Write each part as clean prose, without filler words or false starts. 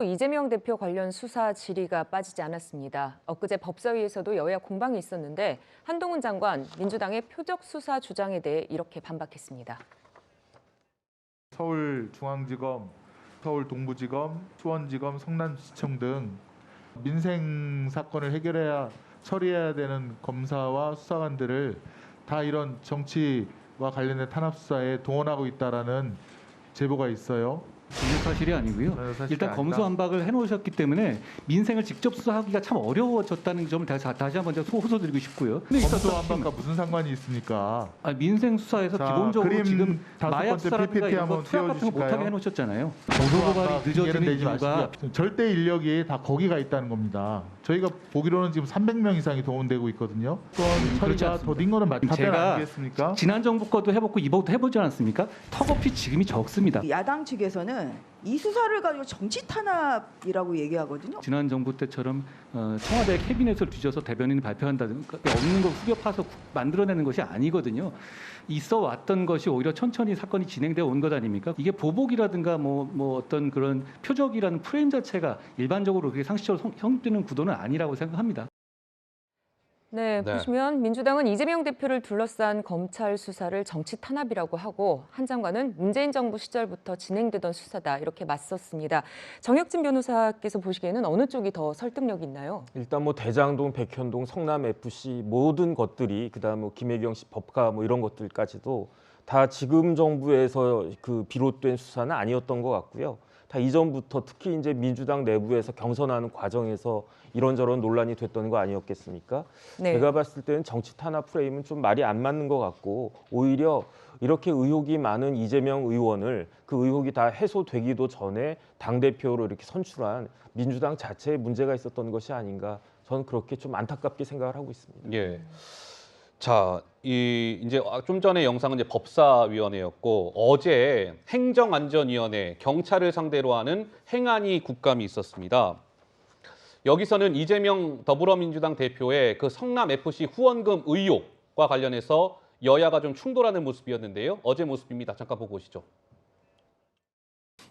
이재명 대표 관련 수사 질의가 빠지지 않았습니다. 엊그제 법사위에서도 여야 공방이 있었는데 한동훈 장관, 민주당의 표적 수사 주장에 대해 이렇게 반박했습니다. 서울중앙지검, 서울동부지검, 수원지검, 성남시청 등 민생 사건을 해결해야 처리해야 되는 검사와 수사관들을 다 이런 정치와 관련된 탄압 수사에 동원하고 있다라는 제보가 있어요. 이게 사실이 아니고요. 사실이 일단 검수완박을 해놓으셨기 때문에 민생을 직접 수사하기가 참 어려워졌다는 점을 다시 한번 호소드리고 싶고요. 검수완박과 무슨 상관이 있습니까? 민생 수사에서 기본적으로 지금 마약 수사라든가 이런 거 투약 같은 거 못하게 해놓으셨잖아요. 고소고발이 늦어지는 이유가 절대 인력이 다 거기가 있다는 겁니다. 저희가 보기로는 지금 300명 이상이 동원되고 있거든요. 처리가 더딘 거는 답변 아니겠습니까? 지난 정부 것도 해봤고 이번도 해보지 않았습니까? 턱없이 지금이 적습니다. 야당 측에서는 이 수사를 가지고 정치 탄압이라고 얘기하거든요. 지난 정부 때처럼 청와대 캐비넷을 뒤져서 대변인이 발표한다든가 없는 걸 후벼 파서 만들어내는 것이 아니거든요. 있어 왔던 것이 오히려 천천히 사건이 진행되어 온 것 아닙니까? 이게 보복이라든가 뭐 어떤 그런 표적이라는 프레임 자체가 일반적으로 그게 상식적으로 형성되는 구도는 아니라고 생각합니다. 네, 보시면 민주당은 이재명 대표를 둘러싼 검찰 수사를 정치 탄압이라고 하고 한 장관은 문재인 정부 시절부터 진행되던 수사다 이렇게 맞섰습니다. 정혁진 변호사께서 보시기에는 어느 쪽이 더 설득력이 있나요? 일단 뭐 대장동, 백현동, 성남 FC 모든 것들이 그다음 뭐 김혜경 씨 법카 뭐 이런 것들까지도 다 지금 정부에서 그 비롯된 수사는 아니었던 것 같고요. 다 이전부터 특히 이제 민주당 내부에서 경선하는 과정에서 이런저런 논란이 됐던 거 아니었겠습니까? 네. 제가 봤을 때는 정치 탄압 프레임은 좀 말이 안 맞는 것 같고 오히려 이렇게 의혹이 많은 이재명 의원을 그 의혹이 다 해소되기도 전에 당대표로 이렇게 선출한 민주당 자체에 문제가 있었던 것이 아닌가 저는 그렇게 좀 안타깝게 생각을 하고 있습니다. 예. 자, 이제 좀 전에 영상은 이제 법사위원회였고 어제 행정안전위원회 경찰을 상대로 하는 행안위 국감이 있었습니다. 여기서는 이재명 더불어민주당 대표의 그 성남 FC 후원금 의혹과 관련해서 여야가 좀 충돌하는 모습이었는데요. 어제 모습입니다. 잠깐 보고 오시죠.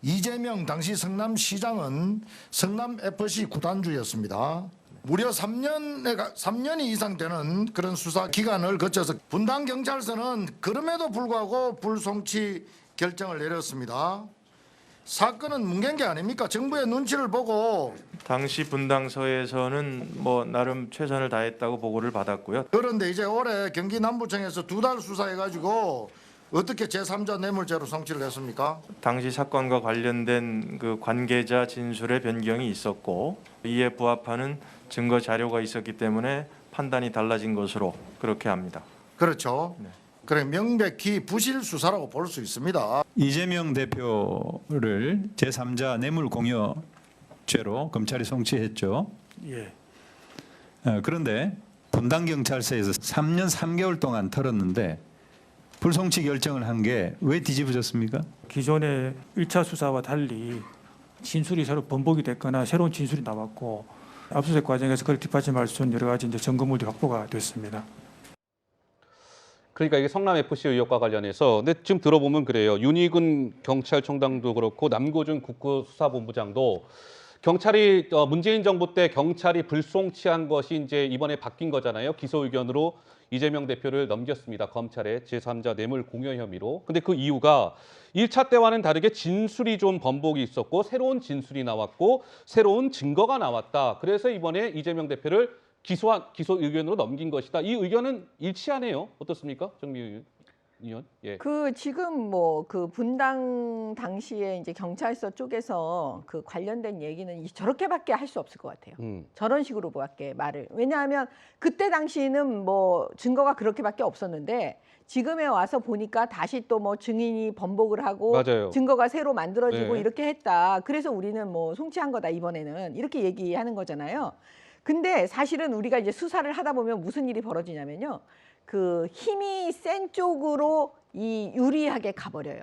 이재명 당시 성남시장은 성남 FC 구단주였습니다. 무려 3년이 이상 되는 그런 수사 기간을 거쳐서 분당 경찰서는 그럼에도 불구하고 불송치 결정을 내렸습니다. 사건은 뭉갠 게 아닙니까? 정부의 눈치를 보고 당시 분당서에서는 뭐 나름 최선을 다했다고 보고를 받았고요. 그런데 이제 올해 경기 남부청에서 2달 수사해가지고 어떻게 제3자 뇌물죄로 송치를 했습니까? 당시 사건과 관련된 그 관계자 진술의 변경이 있었고 이에 부합하는 증거 자료가 있었기 때문에 판단이 달라진 것으로 그렇게 합니다. 그렇죠. 네. 그래 명백히 부실 수사라고 볼 수 있습니다. 이재명 대표를 제3자 뇌물공여죄로 검찰이 송치했죠. 예. 그런데 분당경찰서에서 3년 3개월 동안 털었는데 불송치 결정을 한 게 왜 뒤집어졌습니까? 기존의 1차 수사와 달리 진술이 새로 번복이 됐거나 새로운 진술이 나왔고 압수수색 과정에서 그걸 뒷받침할 수 있는 여러 가지 이제 증거물이 확보가 됐습니다. 그러니까 이게 성남 FC 의혹과 관련해서 근데 지금 들어보면 그래요. 윤희근 경찰청장도 그렇고 남고준 국구수사본부장도 경찰이 문재인 정부 때 경찰이 불송치한 것이 이제 이번에 바뀐 거잖아요. 기소 의견으로 이재명 대표를 넘겼습니다. 검찰에 제3자 뇌물 공여 혐의로. 근데 그 이유가 1차 때와는 다르게 진술이 좀 번복이 있었고 새로운 진술이 나왔고 새로운 증거가 나왔다. 그래서 이번에 이재명 대표를 기소 의견으로 넘긴 것이다. 이 의견은 일치하네요. 어떻습니까, 정미 의원? 예. 지금 뭐 그 분당 당시에 이제 경찰서 쪽에서 그 관련된 얘기는 저렇게밖에 할 수 없을 것 같아요. 저런 식으로밖에 말을. 왜냐하면 그때 당시는 뭐 증거가 그렇게밖에 없었는데 지금에 와서 보니까 다시 또 뭐 증인이 번복을 하고 맞아요. 증거가 새로 만들어지고 네. 이렇게 했다. 그래서 우리는 뭐 송치한 거다 이번에는 이렇게 얘기하는 거잖아요. 근데 사실은 우리가 이제 수사를 하다 보면 무슨 일이 벌어지냐면요. 그 힘이 센 쪽으로 유리하게 가버려요.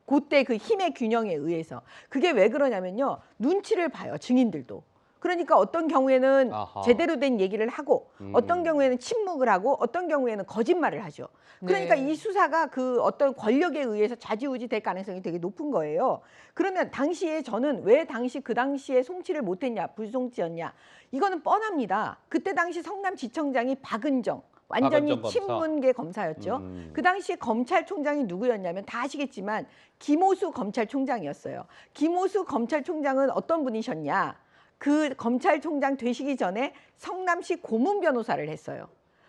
그때 그 힘의 균형에 의해서. 그게 왜 그러냐면요. 눈치를 봐요. 증인들도. 그러니까 어떤 경우에는 아하. 제대로 된 얘기를 하고 어떤 경우에는 침묵을 하고 어떤 경우에는 거짓말을 하죠. 그러니까 네. 이 수사가 그 어떤 권력에 의해서 좌지우지 될 가능성이 되게 높은 거예요. 그러면 당시에 저는 왜 그 당시에 송치를 못했냐, 불송치였냐, 이거는 뻔합니다. 그때 당시 성남지청장이 박은정, 완전히 박은정 검사. 친문계 검사였죠. 그 당시에 검찰총장이 누구였냐면 다 아시겠지만 김오수 검찰총장이었어요. 김오수 검찰총장은 어떤 분이셨냐? 그 검찰총장 되시기 전에 성남시 고문 변호사를 했어요.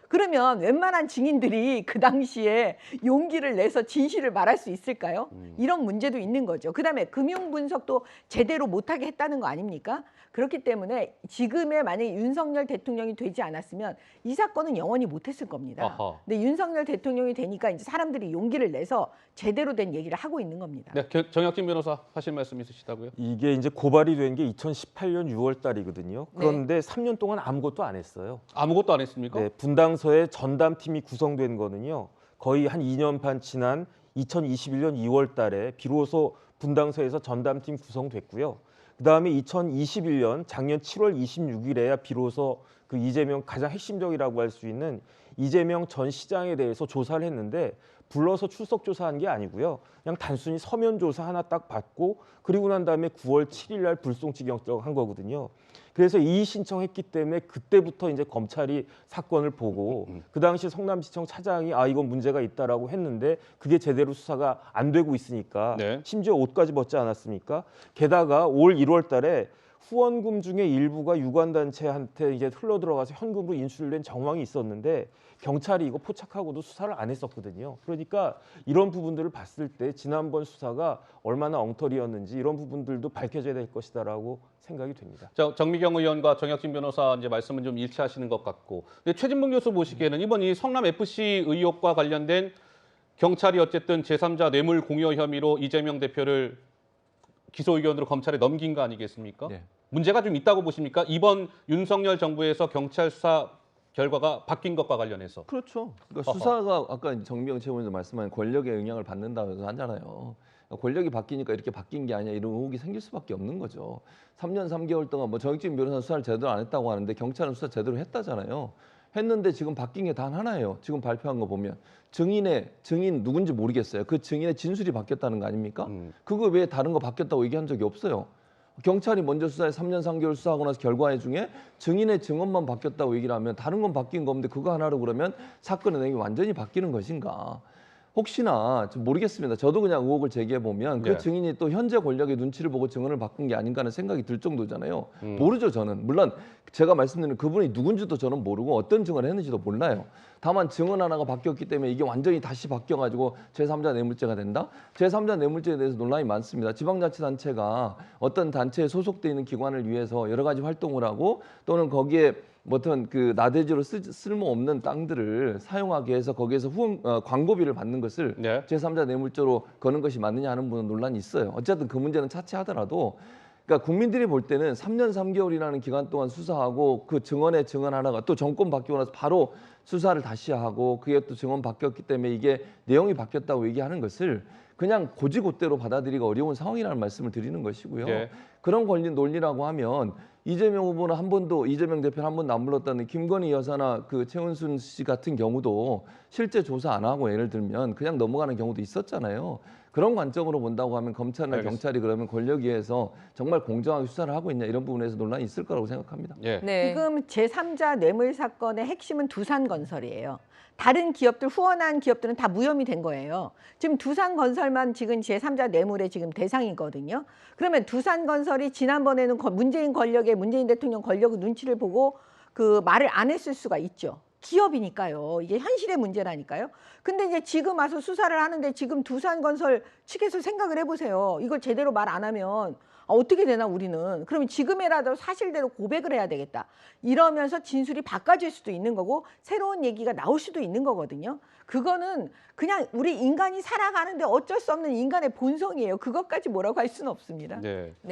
그러면 웬만한 증인들이 그 당시에 용기를 내서 진실을 말할 수 있을까요? 이런 문제도 있는 거죠. 그다음에 금융 분석도 제대로 못하게 했다는 거 아닙니까? 그렇기 때문에 지금의 만약에 윤석열 대통령이 되지 않았으면 이 사건은 영원히 못했을 겁니다. 아하. 근데 윤석열 대통령이 되니까 이제 사람들이 용기를 내서 제대로 된 얘기를 하고 있는 겁니다. 네, 정혁진 변호사 하실 말씀 있으시다고요? 이게 이제 고발이 된 게 2018년 6월 달이거든요. 그런데 3년 동안 아무것도 안 했어요. 아무것도 안 했습니까? 네, 분당서에 전담팀이 구성된 거는요. 거의 한 2년 반 지난 2021년 2월 달에 비로소 분당서에서 전담팀 구성됐고요. 그다음에 2021년 작년 7월 26일에야 비로소 그 이재명 가장 핵심적이라고 할 수 있는 이재명 전 시장에 대해서 조사를 했는데 불러서 출석 조사한 게 아니고요. 그냥 단순히 서면 조사 하나 딱 받고 그리고 난 다음에 9월 7일 날 불송치 결정한 거거든요. 그래서 이의 신청했기 때문에 그때부터 이제 검찰이 사건을 보고 그 당시 성남시청 차장이 이건 문제가 있다라고 했는데 그게 제대로 수사가 안 되고 있으니까 네. 심지어 옷까지 벗지 않았습니까? 게다가 올 1월 달에 후원금 중에 일부가 유관단체한테 이제 흘러 들어가서 현금으로 인출된 정황이 있었는데 경찰이 이거 포착하고도 수사를 안 했었거든요. 그러니까 이런 부분들을 봤을 때 지난번 수사가 얼마나 엉터리였는지 이런 부분들도 밝혀져야 될 것이다라고 생각이 됩니다. 정미경 의원과 정혁진 변호사 이제 말씀은 좀 일치하시는 것 같고, 근데 최진봉 교수 보시기에는 이번 이 성남 FC 의혹과 관련된 경찰이 어쨌든 제3자 뇌물 공여 혐의로 이재명 대표를 기소 의견으로 검찰에 넘긴 거 아니겠습니까? 네. 문제가 좀 있다고 보십니까? 이번 윤석열 정부에서 경찰 수사 결과가 바뀐 것과 관련해서. 그렇죠. 그러니까 수사가 아까 정미영 최고위원도 말씀한 권력의 영향을 받는다고 해서 하잖아요. 권력이 바뀌니까 이렇게 바뀐 게 아니냐 이런 의혹이 생길 수밖에 없는 거죠. 3년 3개월 동안 뭐 정익진 변호사는 수사를 제대로 안 했다고 하는데 경찰은 수사 제대로 했다잖아요. 했는데 지금 바뀐 게 단 하나예요. 지금 발표한 거 보면 증인 누군지 모르겠어요. 그 증인의 진술이 바뀌었다는 거 아닙니까? 그거 왜 다른 거 바뀌었다고 얘기한 적이 없어요. 경찰이 먼저 수사에 3년 3개월 수사하고 나서 결과에 중에 증인의 증언만 바뀌었다고 얘기를 하면 다른 건 바뀐 건데 그거 하나로 그러면 사건의 내용이 완전히 바뀌는 것인가? 혹시나 좀 모르겠습니다. 저도 그냥 의혹을 제기해 보면 그 네. 증인이 또 현재 권력의 눈치를 보고 증언을 바꾼 게 아닌가 하는 생각이 들 정도잖아요. 모르죠, 저는. 물론 제가 말씀드린 그분이 누군지도 저는 모르고 어떤 증언을 했는지도 몰라요. 다만 증언 하나가 바뀌었기 때문에 이게 완전히 다시 바뀌어가지고 제3자 뇌물죄가 된다? 제3자 뇌물죄에 대해서 논란이 많습니다. 지방자치단체가 어떤 단체에 소속돼 있는 기관을 위해서 여러 가지 활동을 하고 또는 거기에 어떤 그 나대지로 쓸모없는 땅들을 사용하게 해서 거기에서 광고비를 받는 것을 네. 제3자 뇌물죄로 거는 것이 맞느냐 하는 분은 논란이 있어요. 어쨌든 그 문제는 차치하더라도 그러니까 국민들이 볼 때는 3년 3개월이라는 기간 동안 수사하고 그 증언의 증언 하나가 또 정권 바뀌고 나서 바로 수사를 다시 하고 그게 또 증언 바뀌었기 때문에 이게 내용이 바뀌었다고 얘기하는 것을 그냥 고지고대로 받아들이기가 어려운 상황이라는 말씀을 드리는 것이고요. 예. 그런 논리라고 하면 이재명 후보는 이재명 대표는 한 번도 안 불렀다는 김건희 여사나 그 최은순 씨 같은 경우도 실제 조사 안 하고 예를 들면 그냥 넘어가는 경우도 있었잖아요. 그런 관점으로 본다고 하면 검찰이나 알겠습니다. 경찰이 그러면 권력에 의해서 정말 공정하게 수사를 하고 있냐 이런 부분에서 논란이 있을 거라고 생각합니다. 예. 네. 지금 제3자 뇌물 사건의 핵심은 두산건설이에요. 다른 기업들 후원한 기업들은 다 무혐의 된 거예요. 지금 두산건설만 지금 제3자 뇌물의 지금 대상이거든요. 그러면 두산건설이 지난번에는 문재인 대통령 권력의 눈치를 보고 그 말을 안 했을 수가 있죠. 기업이니까요. 이게 현실의 문제라니까요. 근데 이제 지금 와서 수사를 하는데 지금 두산건설 측에서 생각을 해보세요. 이걸 제대로 말 안 하면 어떻게 되나 우리는. 그러면 지금이라도 사실대로 고백을 해야 되겠다. 이러면서 진술이 바꿔질 수도 있는 거고 새로운 얘기가 나올 수도 있는 거거든요. 그거는 그냥 우리 인간이 살아가는데 어쩔 수 없는 인간의 본성이에요. 그것까지 뭐라고 할 수는 없습니다. 네.